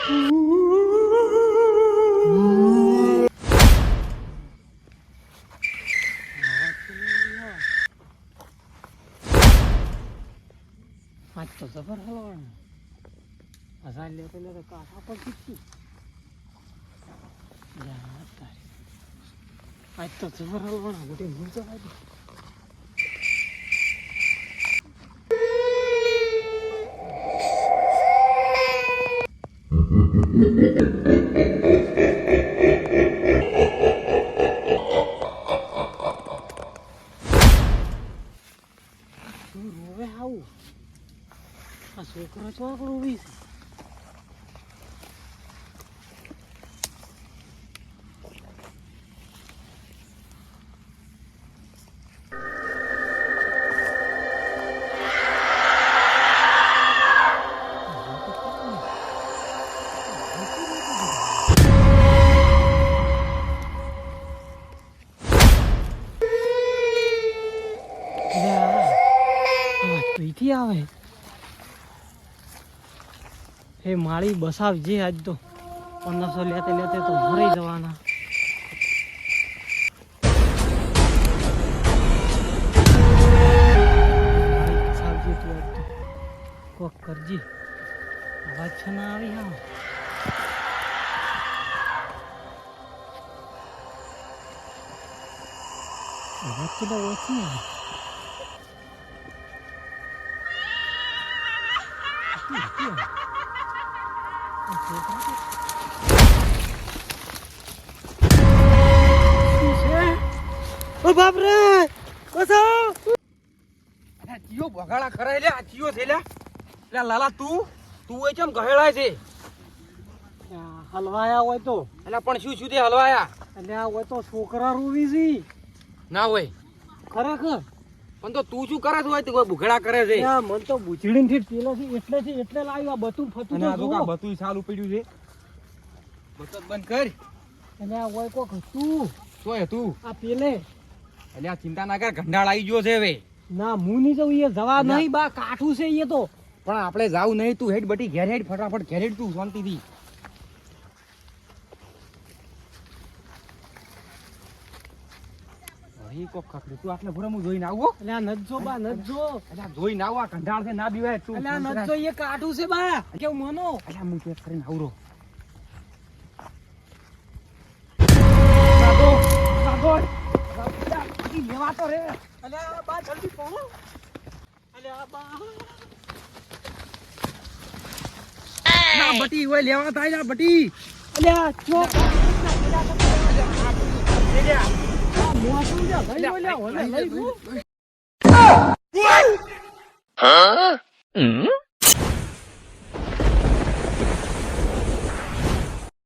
આજ તો જબર હલવાનું 1000 લેતો લેતો કાઠા પર કીધું આજ તો જબર હલવાનું મોટી ભૂલ તો આવી રોવે આવું આ છોકરો ચોકડો ઉભી છે આવે હે માળી બસાવજે આજ તો 1500 લેતે લેતે તો મરી જવાના બસાવજે તું આજ તો કોક કરજી અવાજ છે ના આવી હા અવાજ તો ઓછી આવે ઓ બાપ રે બસાવ અરે જીઓ બગાડા કરે લે આ જીઓ છે લે લે લાલા તું એ કેમ ગહેળાય છે હલવાયા હોય તો એટલે પણ શું શું તે હલવાયા એટલે આ હોય તો છોકરા રૂવી છે ના હોય ખરેખર પણ તો તું શું કરે છે હોય તો કોઈ બુઘડા કરે છે મન તો બુચડીન થી પેલા છે એટલે લાવ્યું આ બધું ફતું અને આ તો કા બધું સાલું પડ્યું છે બચત બંધ કર અને આ હોય કોક તું શું તું આ પેલે એટલે આ ચિંતા ના કર ગંડાળ આવી ગયો છે હવે ના હું નહીં જવું એ જવા નહીં બા કાઠું છે એ તો પણ આપણે જાવું નહીં તું હેડ બટી ઘેર હેડ ફટાફટ ઘેર હેડ તું શાંતિથી અહીં કોક ખકડે તું આટલે ભરે હું જોઈને આવું એટલે આ નજો બા નજો એટલે જોઈને આવું આ ગંડાળ છે ના બીવાય તું એટલે આ નજો એ કાઠું છે બા કેવું મનો એટલે હું પેક કરીને આવરો લેવા તો રે અલે બા જલ્દી પહોંચો અલે આ બા ના બટી ઓય લેવા થાય ના બટી અલે આ ચોક મોસું જા લઈ લે ઓલે લઈ ગયો Huh?